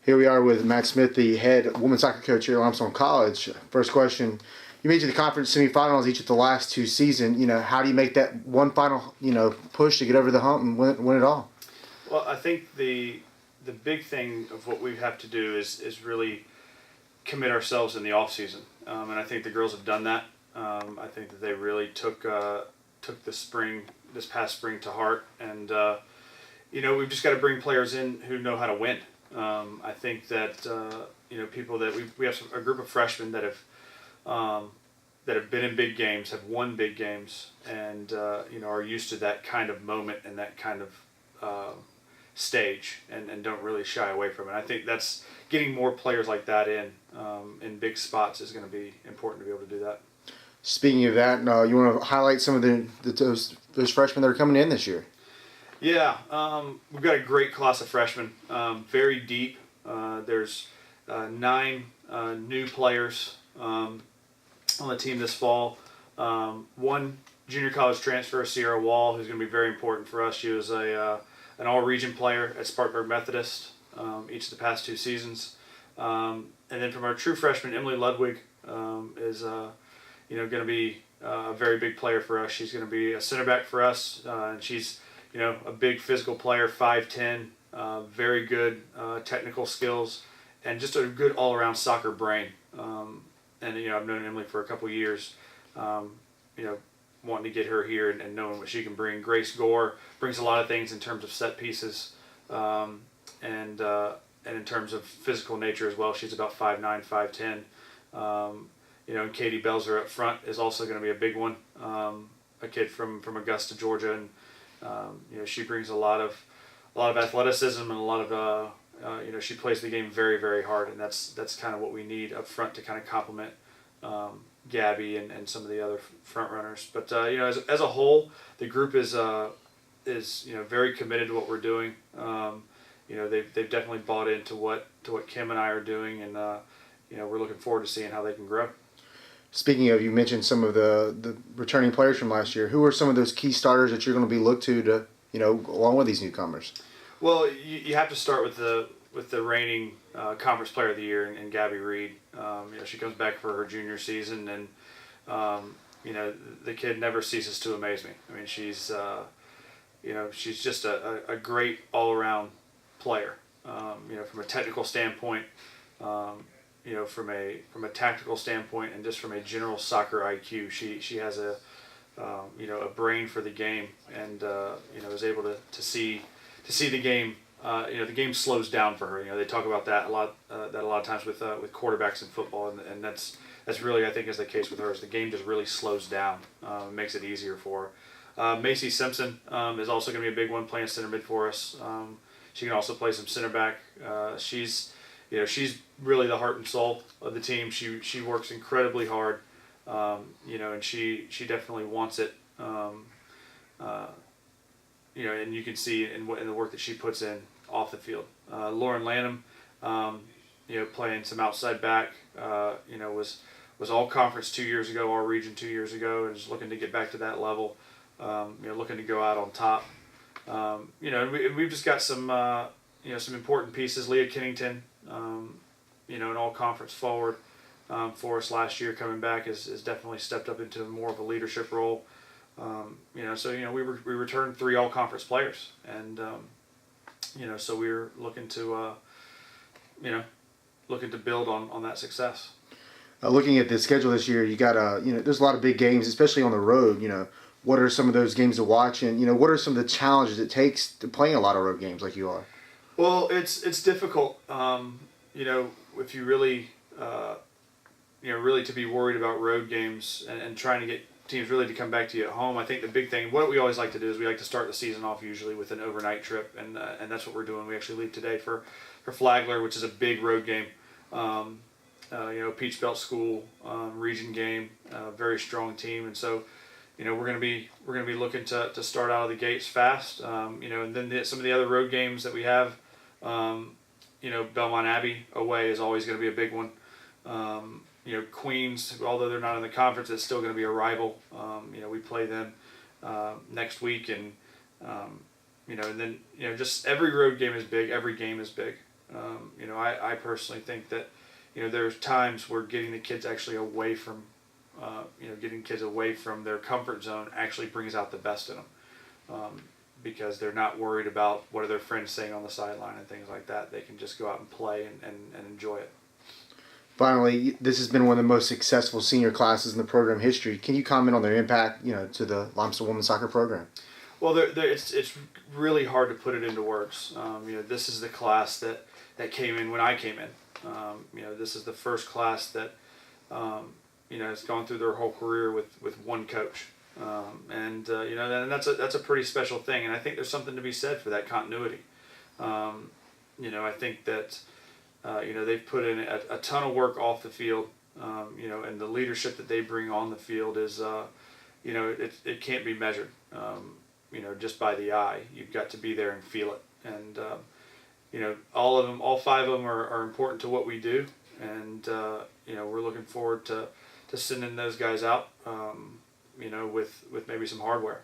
Here we are with Matt Smith, the head women's soccer coach here at Limestone College. First question: you made it to the conference semifinals each of the last two seasons. How do you make that one final, push to get over the hump and win it all? Well, I think the big thing of what we have to do is really commit ourselves in the off season, and I think the girls have done that. I think that they really took this past spring to heart, and we've just got to bring players in who know how to win. I think that people that we have a group of freshmen that have been in big games, have won big games, and are used to that kind of moment and that kind of stage, and don't really shy away from it. I think that's getting more players like that in big spots is going to be important to be able to do that. Speaking of that, you want to highlight some of those freshmen that are coming in this year? Yeah, we've got a great class of freshmen, very deep. There's 9 new players on the team this fall. One junior college transfer, Sierra Wall, who's going to be very important for us. She was an all-region player at Spartanburg Methodist each of the past 2 seasons. And then from our true freshman, Emily Ludwig is going to be a very big player for us. She's going to be a center back for us, and she's a big physical player, 5'10", very good technical skills, and just a good all-around soccer brain. And I've known Emily for a couple of years. Wanting to get her here and knowing what she can bring. Grace Gore brings a lot of things in terms of set pieces, and in terms of physical nature as well. She's about 5'9", 5'10". And Katie Belzer up front is also going to be a big one. A kid from Augusta, Georgia, and she brings a lot of athleticism and a lot of she plays the game very, very hard, and that's kind of what we need up front to kind of complement Gabby and some of the other front runners. But as a whole, the group is very committed to what we're doing. They've definitely bought into what Kim and I are doing, and we're looking forward to seeing how they can grow. Speaking of, you mentioned some of the returning players from last year. Who are some of those key starters that you're going to be looked to along with these newcomers? Well, you have to start with the reigning conference player of the year in Gabby Reed. She comes back for her junior season, and the kid never ceases to amaze me. I mean, she's just a great all-around player. From a technical standpoint, from a tactical standpoint, and just from a general soccer IQ, she has a brain for the game, and is able to see the game. The game slows down for her. They talk about that a lot of times with quarterbacks in football, and that's really, I think, is the case with her. Is the game just really slows down, makes it easier for her. Macy Simpson is also going to be a big one, playing center mid for us. She can also play some center back. She's really the heart and soul of the team. She works incredibly hard, and she definitely wants it. And you can see in the work that she puts in off the field. Lauren Lanham, playing some outside back, was all conference 2 years ago, all region 2 years ago, and is looking to get back to that level. Looking to go out on top. And we've just got some important pieces. Leah Kennington, an all conference forward for us last year, coming back has definitely stepped up into more of a leadership role. We returned 3 all conference players, and so we're looking to build on that success. Looking at the schedule this year, you got there's a lot of big games, especially on the road. What are some of those games to watch, and what are some of the challenges it takes to play a lot of road games like you are? Well, it's difficult. If you really really to be worried about road games and trying to get teams really to come back to you at home. I think the big thing, what we always like to do is we like to start the season off usually with an overnight trip, and that's what we're doing. We actually leave today for Flagler, which is a big road game. Peach Belt School region game, very strong team, and so we're gonna be looking to start out of the gates fast. And then some of the other road games that we have, Belmont Abbey away is always going to be a big one. Queens, although they're not in the conference, it's still going to be a rival. We play them next week, and and then just every road game is big. Every game is big. I personally think that, there's times where getting the kids actually away from, getting kids away from their comfort zone actually brings out the best in them. Because they're not worried about what are their friends saying on the sideline and things like that. They can just go out and play and enjoy it. Finally, this has been one of the most successful senior classes in the program history. Can you comment on their impact, to the Limestone women's soccer program? Well, it's really hard to put it into words. This is the class that came in when I came in. This is the first class that has gone through their whole career with one coach. And that's a pretty special thing, and I think there's something to be said for that continuity. I think that they've put in a ton of work off the field, and the leadership that they bring on the field is, it can't be measured, just by the eye. You've got to be there and feel it, and all five of them are important to what we do, and we're looking forward to sending those guys out. With maybe some hardware.